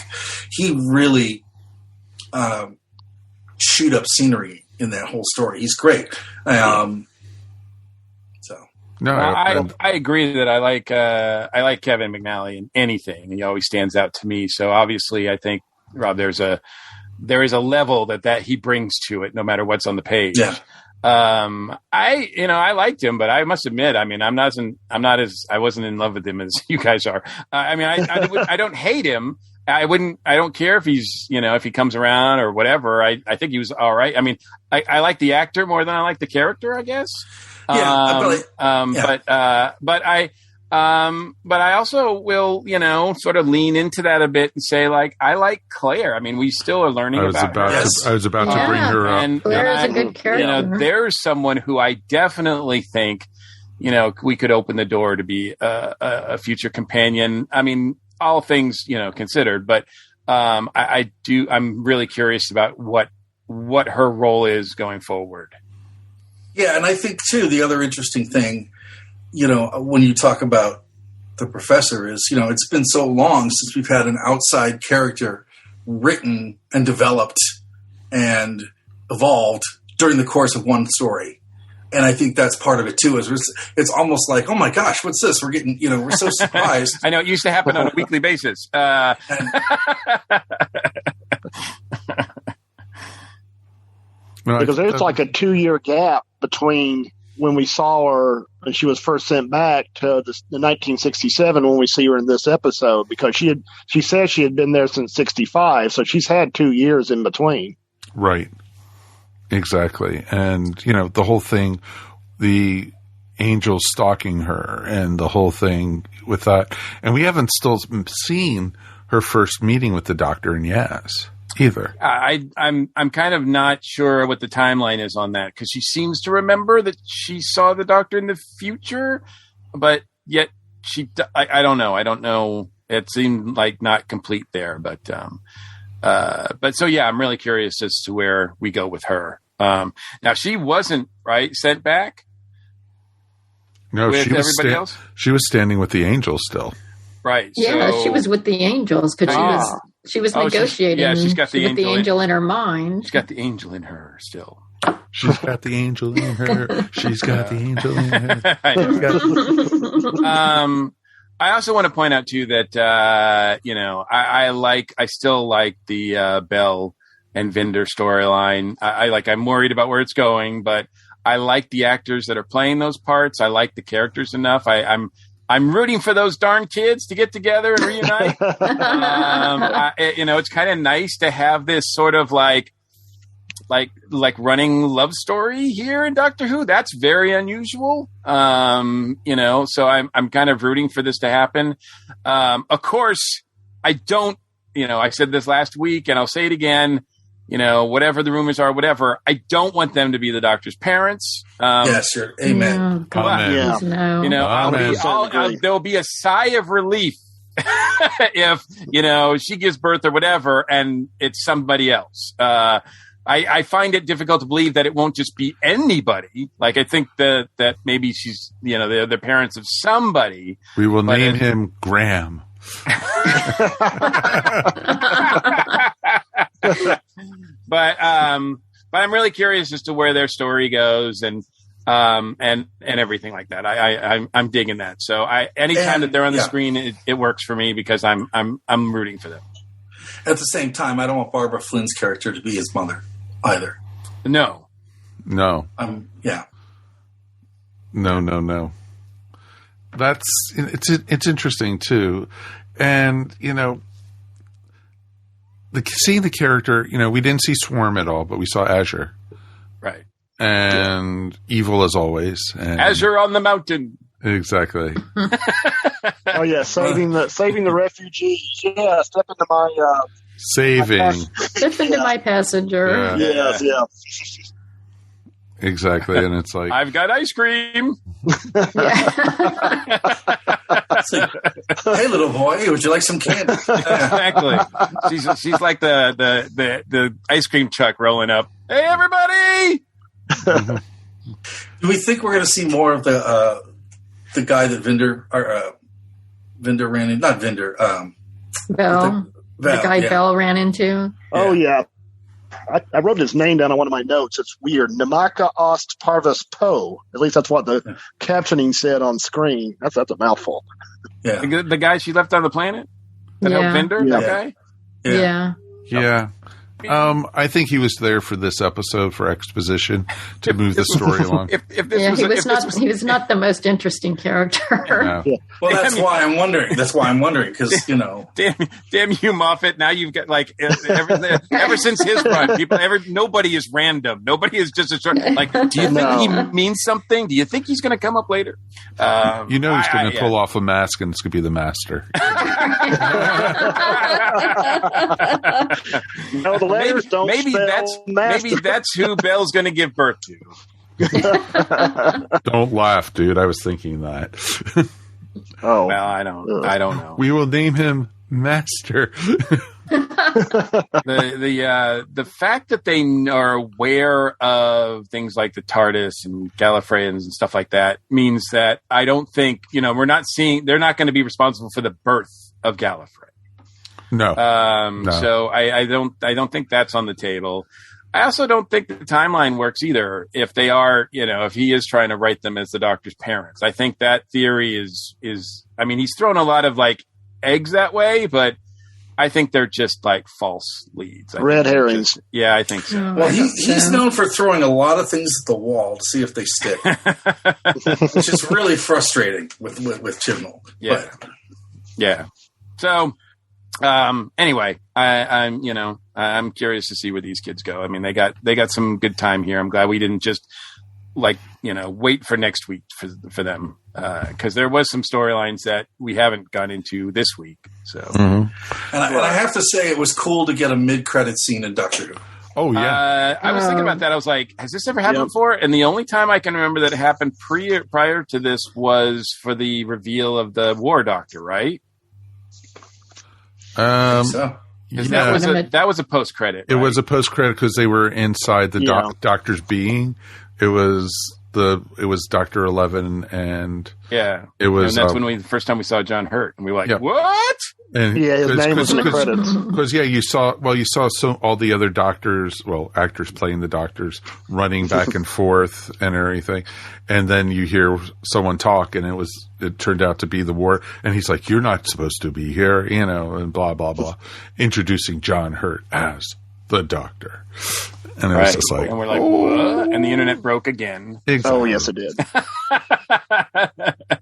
he really chewed up scenery in that whole story. He's great. No, I agree that I like Kevin McNally in anything. He always stands out to me. So obviously, I think, Rob, there is a level that he brings to it, no matter what's on the page. Yeah. I liked him, but I must admit, I wasn't in love with him as you guys are. I don't hate him. I don't care if he's, if he comes around or whatever. I think he was all right. I mean, I like the actor more than I like the character, I guess. Yeah, but I also will, sort of lean into that a bit and say, like, I like Claire. I mean, we still are learning about her. I was about to bring her up. And Claire is a good character. There's someone who I definitely think, we could open the door to be a future companion. I mean, all things, considered, but I'm really curious about what her role is going forward. Yeah, and I think, too, the other interesting thing, when you talk about the professor is, it's been so long since we've had an outside character written and developed and evolved during the course of one story. And I think that's part of it, too. It's almost like, oh, my gosh, what's this? We're getting, we're so surprised. I know, it used to happen on a weekly basis. Because there's like a 2-year gap between when we saw her and she was first sent back to the 1967 when we see her in this episode, because she said she had been there since 65, so she's had 2 years in between. Right. Exactly. And, the whole thing, the angel stalking her and the whole thing with that. And we haven't still seen her first meeting with the Doctor in Yaz either. I'm kind of not sure what the timeline is on that, because she seems to remember that she saw the Doctor in the future, but yet I don't know. I don't know. It seemed like not complete there, but so yeah, I'm really curious as to where we go with her. Now she wasn't sent back. No, with she was everybody else? She was standing with the angel still. Right. Yeah, so, she was with the angels because she was negotiating. She's got the with the angel in her mind. She's got the angel in her still. She's got the angel in her. She's got the angel in her. I also want to point out too that I still like the Bell and Vinder storyline. I'm worried about where it's going, but I like the actors that are playing those parts. I like the characters enough. I'm rooting for those darn kids to get together and reunite. It's kind of nice to have this sort of like running love story here in Doctor Who. That's very unusual. So I'm kind of rooting for this to happen. Of course, I don't, I said this last week and I'll say it again, whatever the rumors are, whatever, I don't want them to be the Doctor's parents. Yes, sure. Amen. Yeah. No. There'll be a sigh of relief if, she gives birth or whatever and it's somebody else. I find it difficult to believe that it won't just be anybody. Like, I think that maybe she's, they're the parents of somebody. We will name him Graham. But I'm really curious as to where their story goes and everything like that. I'm digging that. So anytime that they're on the screen, it works for me because I'm rooting for them. At the same time, I don't want Barbara Flynn's character to be his mother either. No. No. Yeah. No. It's interesting too. And, seeing the character, we didn't see Swarm at all, but we saw Azure. Right. And evil as always. And Azure on the mountain. Exactly. Oh yeah, saving the refugees. Yeah, step into my step into my passenger. Yeah. Exactly, and it's like I've got ice cream. Hey, little boy, would you like some candy? Exactly. She's like the ice cream truck rolling up. Hey, everybody! Do we think we're going to see more of the guy that Vinder ran in? Not Vinder. Bell. The guy Bell ran into. Oh yeah. I wrote his name down on one of my notes. It's weird. Namaka Ost Parvis Poe. At least that's what the captioning said on screen. That's a mouthful. Yeah. The guy she left on the planet? That helped Vinder? Yeah. That guy? Yeah. I think he was there for this episode for exposition to move the story along. He was not the most interesting character. No. Yeah. Well, that's why I'm wondering. Because damn you, Moffat. Now you've got ever since his run, nobody is random. Nobody is just a short. Like, do you think he means something? Do you think he's going to come up later? He's going to pull off a mask and it's going to be the Master. No, the letters don't spell maybe that's who Bell's going to give birth to. Don't laugh, dude. I was thinking that. Oh, well, I don't know. We will name him Master. The fact that they are aware of things like the TARDIS and Gallifreyans and stuff like that means that I don't think we're not seeing. They're not going to be responsible for the birth of Gallifrey. No. No. So I don't think that's on the table. I also don't think the timeline works either. If they are, if he is trying to write them as the Doctor's parents, I think that theory is. I mean, he's thrown a lot of eggs that way, but I think they're just false leads. Red herrings. I think so. Well, he's known for throwing a lot of things at the wall to see if they stick, which is really frustrating with Chibnall. Yeah. But. Yeah. So. Anyway, I'm curious to see where these kids go. I mean, they got some good time here. I'm glad we didn't just wait for next week for them. Cause there was some storylines that we haven't gone into this week. So, and I have to say it was cool to get a mid-credit scene in Doctor Who. Oh yeah. I was thinking about that. I was like, has this ever happened before? And the only time I can remember that it happened prior to this was for the reveal of the War Doctor, right? So. That was a post credit. It was a post credit because they were inside the Doctor's being. It was it was Dr. 11 and it was, and that's when the first time we saw John Hurt, and we were like, what? And his name was in the credits. Because you saw all the other doctors, actors playing the doctors, running back and forth and everything, and then you hear someone talk, and it turned out to be the war, and he's like, "You're not supposed to be here," and blah blah blah, introducing John Hurt as the Doctor, and it was just like, and we're like, what? And the internet broke again. Exactly. Oh yes, it did.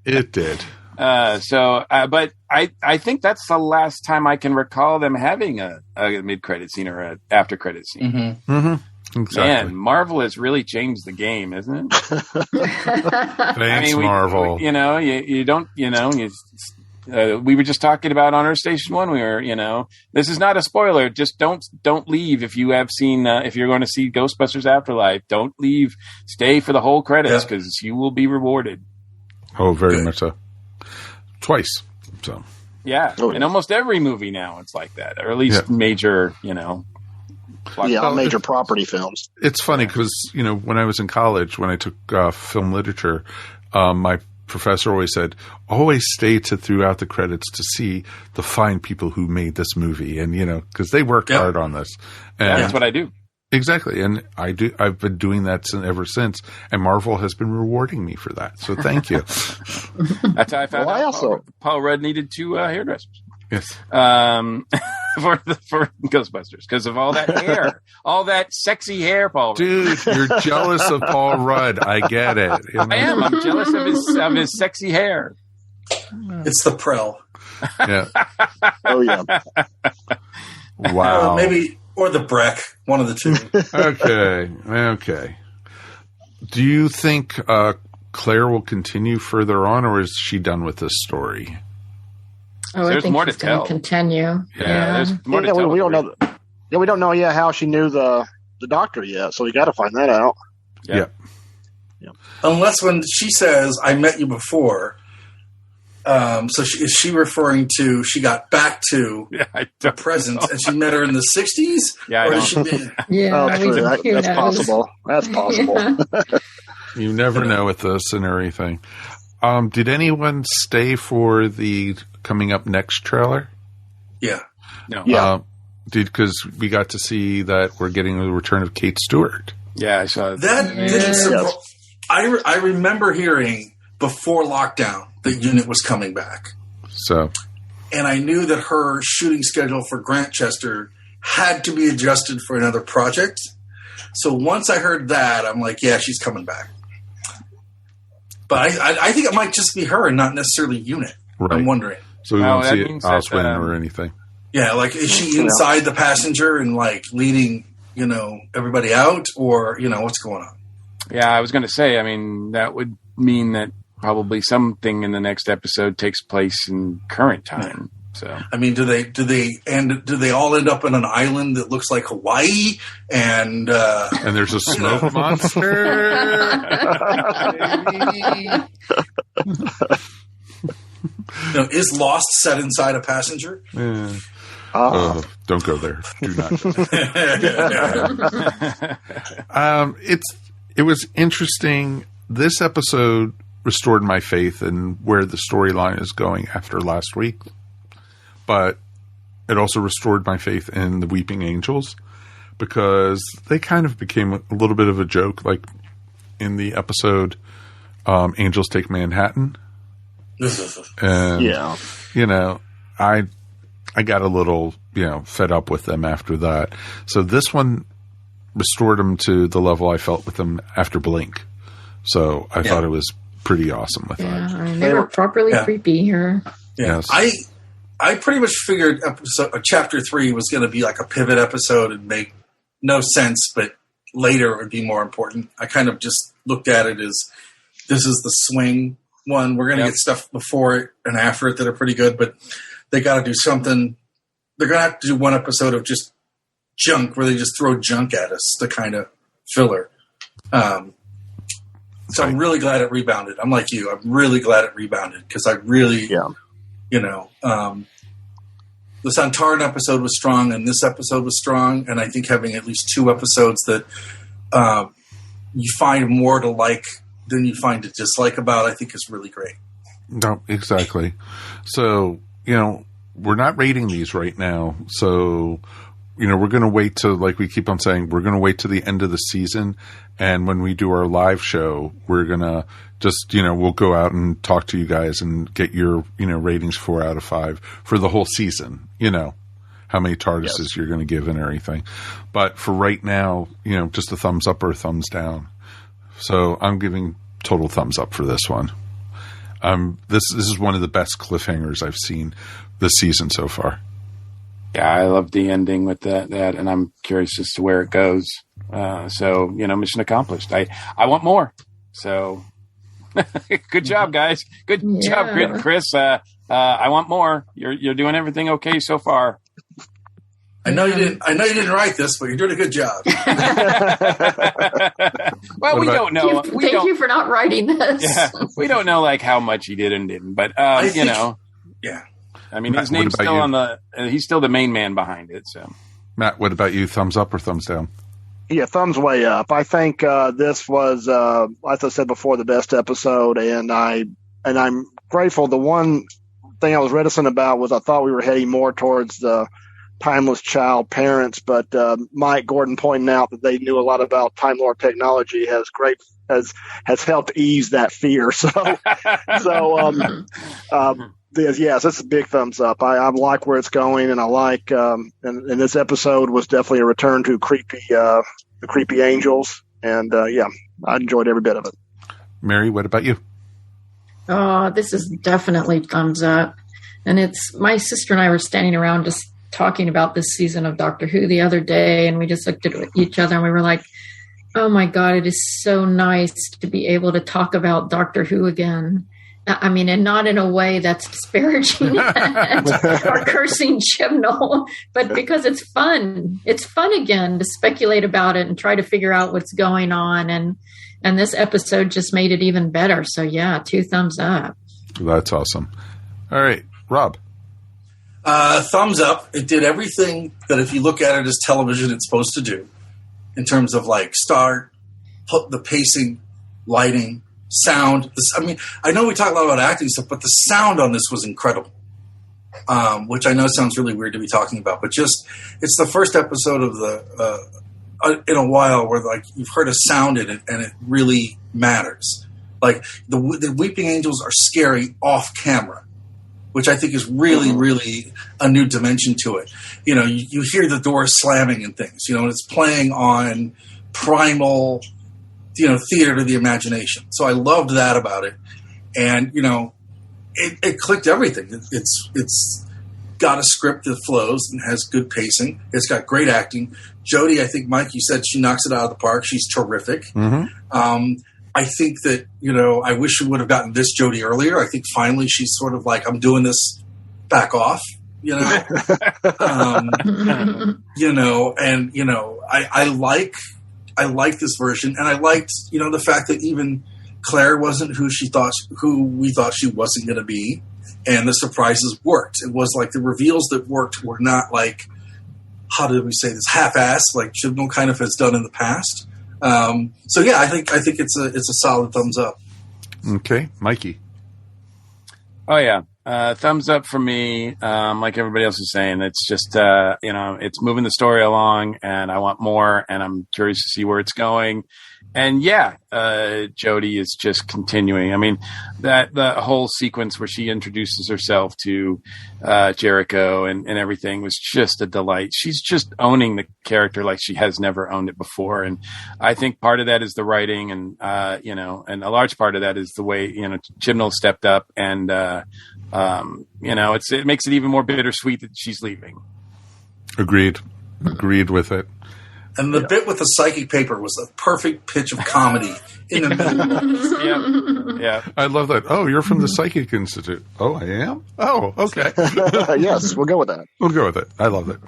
It did. But I think that's the last time I can recall them having a mid-credit scene or an after-credit scene. Mm-hmm. Mm-hmm. Exactly. Man, Marvel has really changed the game, isn't it? Thanks, Marvel. We were just talking about on Earth Station 1. We were, this is not a spoiler. Just don't leave if you have seen, if you're going to see Ghostbusters Afterlife. Don't leave. Stay for the whole credits because you will be rewarded. Oh, very much so. Twice. So. Yeah. In almost every movie now, it's like that, or at least major, major property films. It's funny because, when I was in college, when I took film literature, my professor always said, always stay throughout the credits to see the fine people who made this movie. And, because they worked hard on this. And that's what I do. Exactly. And I've been doing that ever since. And Marvel has been rewarding me for that. So thank you. That's how I found out Paul Rudd needed 2 hairdressers. Yes. For Ghostbusters, because of all that hair, all that sexy hair, Paul Rudd. Dude, you're jealous of Paul Rudd. I get it. I am. I'm jealous of his sexy hair. It's the Prel. Yeah. Oh yeah. Wow. Maybe, or the Breck, one of the two. Okay. Do you think Claire will continue further on, or is she done with this story? Oh, I think more she's going to continue. There's more to tell. We don't know. We don't know yet how she knew the Doctor yet, so we got to find that out. Yeah. Unless when she says, "I met you before," so is she referring to she got back to the present and she met her in the 60s? Yeah, that's possible. That's possible. Yeah. You never know with this and everything. Did anyone stay for the coming up next trailer? Yeah. No. Yeah. Because we got to see that we're getting the return of Kate Stewart. Yeah, I saw that. I remember hearing before lockdown that Unit was coming back. So. And I knew that her shooting schedule for Grantchester had to be adjusted for another project. So once I heard that, I'm like, yeah, she's coming back. But I think it might just be her and not necessarily Unit. Right. I'm wondering. So we won't see Oswin or anything. Yeah, like is she inside the passenger and like leading, everybody out, or what's going on? Yeah, I was going to say. I mean, that would mean that probably something in the next episode takes place in current time. So I mean, do they all end up on an island that looks like Hawaii and there's a smoke monster? Is Lost set inside a passenger? Yeah. Don't go there. Do not. It was interesting. This episode restored my faith in where the storyline is going after last week. But it also restored my faith in the Weeping Angels because they kind of became a little bit of a joke, like in the episode Angels Take Manhattan. And, I got a little, fed up with them after that. So this one restored them to the level I felt with them after Blink. So I thought it was pretty awesome with that. I mean, they were properly creepy here. Yeah. Yes. I pretty much figured chapter 3 was going to be like a pivot episode and make no sense, but later it would be more important. I kind of just looked at it as this is the swing one. We're going to get stuff before it and after it that are pretty good, but they got to do something. They're going to have to do one episode of just junk where they just throw junk at us to kind of filler. So I'm really glad it rebounded. I'm like you. I'm really glad it rebounded because I really, the Santaran episode was strong and this episode was strong. And I think having at least 2 episodes that you find more to like then you find to dislike about, I think is really great. No, exactly. So, we're not rating these right now. So, we're going to wait to, like we keep on saying, we're going to wait to the end of the season. And when we do our live show, we're going to just, we'll go out and talk to you guys and get your, ratings 4 out of 5 for the whole season, how many TARDISes you're going to give and everything. But for right now, just a thumbs up or a thumbs down. So I'm giving total thumbs up for this one. This is one of the best cliffhangers I've seen this season so far. Yeah, I love the ending with that, and I'm curious as to where it goes. So, mission accomplished. I want more. So, good job, guys. Good job, Chris. I want more. You're doing everything okay so far. I know you didn't write this, but you're doing a good job. Well, we don't know. Thank you for not writing this. Yeah, we don't know how much he did and didn't, but yeah. I mean, his name's still on he's still the main man behind it. So, Matt, what about you? Thumbs up or thumbs down? Yeah, thumbs way up. I think this was, as I said before, the best episode, and I'm grateful. The one thing I was reticent about was I thought we were heading more towards the timeless child parents, but Mike Gordon pointing out that they knew a lot about Time Lord technology has helped ease that fear. Yes, that's a big thumbs up. I like where it's going, and I like and this episode was definitely a return to the creepy angels, and I enjoyed every bit of it. Mary, what about you? Oh, this is definitely thumbs up. And it's my sister and I were standing around just talking about this season of Doctor Who the other day, and we just looked at each other and we were like, oh my God, it is so nice to be able to talk about Doctor Who again. I mean, and not in a way that's disparaging or cursing Chibnall, but because it's fun. It's fun again to speculate about it and try to figure out what's going on. And this episode just made it even better. So yeah, 2 thumbs up. That's awesome. All right, Rob. Thumbs up. It did everything that if you look at it as television, it's supposed to do in terms of start, the pacing, lighting, sound. I know we talk a lot about acting stuff, but the sound on this was incredible, which I know sounds really weird to be talking about, but it's the first episode of in a while where you've heard a sound in it and it really matters. The Weeping Angels are scary off camera, which I think is really, really a new dimension to it. You hear the doors slamming and things, and it's playing on primal, theater to the imagination. So I loved that about it. And, it clicked everything. It's got a script that flows and has good pacing. It's got great acting. Jodie, I think, Mike, you said she knocks it out of the park. She's terrific. Mm-hmm. I think that, I wish we would have gotten this Jodie earlier. I think finally she's sort of I'm doing this, back off, I like this version, and I liked, the fact that even Claire wasn't who we thought she wasn't going to be, and the surprises worked. It was the reveals that worked were not how did we say this, half-assed, like Chibnall kind of has done in the past. So yeah, I think it's a solid thumbs up. Okay, Mikey. Oh yeah. Thumbs up for me. Like everybody else is saying, it's just, it's moving the story along, and I want more, and I'm curious to see where it's going. And yeah, Jodie is just continuing. I mean, the whole sequence where she introduces herself to Jericho and everything was just a delight. She's just owning the character like she has never owned it before. And I think part of that is the writing, and and a large part of that is the way Chibnall stepped up, and it makes it even more bittersweet that she's leaving. Agreed with it. And the bit with the psychic paper was a perfect pitch of comedy in the middle. Yeah. I love that. Oh, you're from the Psychic Institute. Oh, I am? Oh, okay. Yes, we'll go with that. We'll go with it. I love it.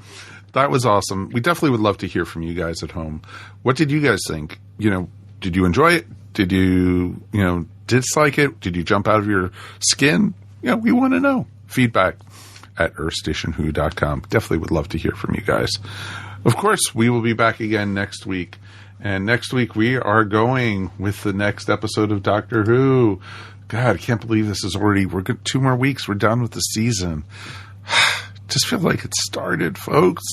That was awesome. We definitely would love to hear from you guys at home. What did you guys think? Did you enjoy it? Did you, dislike it? Did you jump out of your skin? We want to know. Feedback at earthstationwho.com. Definitely would love to hear from you guys. Of course, we will be back again next week. And next week we are going with the next episode of Doctor Who. God, I can't believe this is already, we're good, 2 more weeks. We're done with the season. Just feel like it started, folks.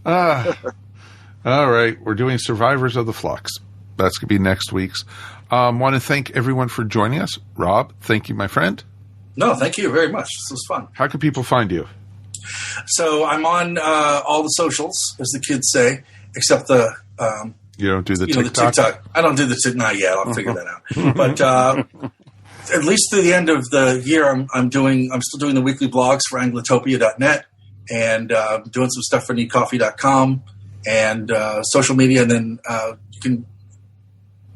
All right. We're doing Survivors of the Flux. That's going to be next week's. Want to thank everyone for joining us. Rob, thank you, my friend. No, thank you very much. This was fun. How can people find you? So I'm on all the socials, as the kids say, except the... you don't do the TikTok? The TikTok. I don't do the TikTok. Not yet. I'll figure that out. But at least through the end of the year, I'm still doing the weekly blogs for Anglatopia.net and doing some stuff for needcoffee.com and social media. And then you can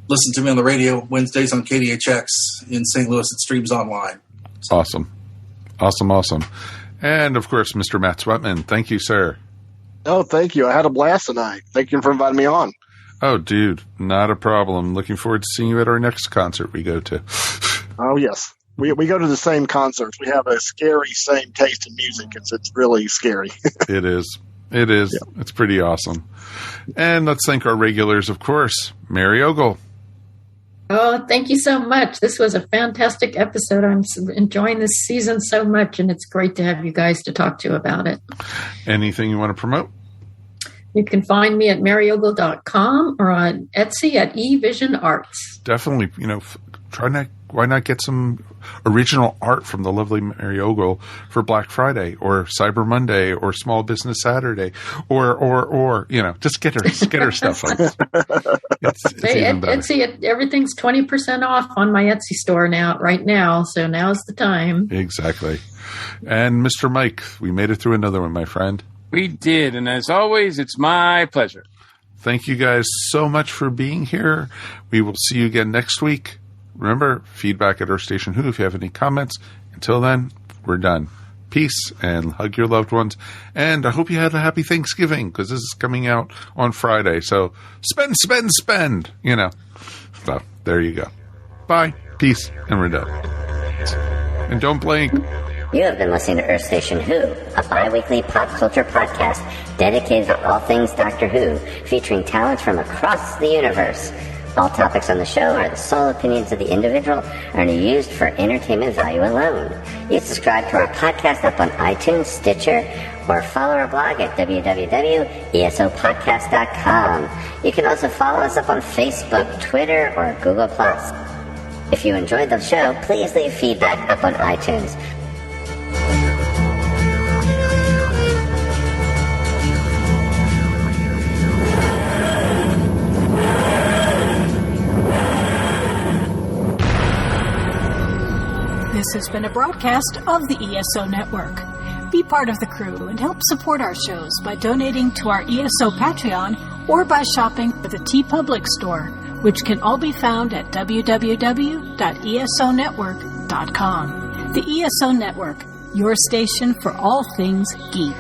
listen to me on the radio Wednesdays on KDHX in St. Louis. It streams online. So. Awesome. And, of course, Mr. Matt Sweatman. Thank you, sir. Oh, thank you. I had a blast tonight. Thank you for inviting me on. Oh, dude, not a problem. Looking forward to seeing you at our next concert we go to. Oh, yes. We go to the same concerts. We have a scary same taste in music. It's really scary. It is. Yeah. It's pretty awesome. And let's thank our regulars, of course. Mary Ogle. Oh, thank you so much. This was a fantastic episode. I'm enjoying this season so much, and it's great to have you guys to talk to about it. Anything you want to promote? You can find me at maryogle.com or on Etsy at eVision Arts. Definitely, why not get some original art from the lovely Mary Ogle for Black Friday or Cyber Monday or Small Business Saturday or just get her stuff. Etsy, everything's 20% off on my Etsy store right now. So now's the time. Exactly. And Mr. Mike, we made it through another one, my friend. We did, and as always, it's my pleasure. Thank you guys so much for being here. We will see you again next week. Remember, feedback at Earth Station Who if you have any comments. Until then, we're done. Peace, and hug your loved ones. And I hope you had a happy Thanksgiving, because this is coming out on Friday. So spend. So there you go. Bye, peace, and we're done. And don't blink. You have been listening to Earth Station Who, a bi-weekly pop culture podcast dedicated to all things Doctor Who, featuring talents from across the universe. All topics on the show are the sole opinions of the individual and are used for entertainment value alone. You subscribe to our podcast up on iTunes, Stitcher, or follow our blog at www.esopodcast.com. You can also follow us up on Facebook, Twitter, or Google+. If you enjoyed the show, please leave feedback up on iTunes. This has been a broadcast of the ESO Network. Be part of the crew and help support our shows by donating to our ESO Patreon or by shopping at the TeePublic store, which can all be found at www.esonetwork.com. The ESO Network, your station for all things geek.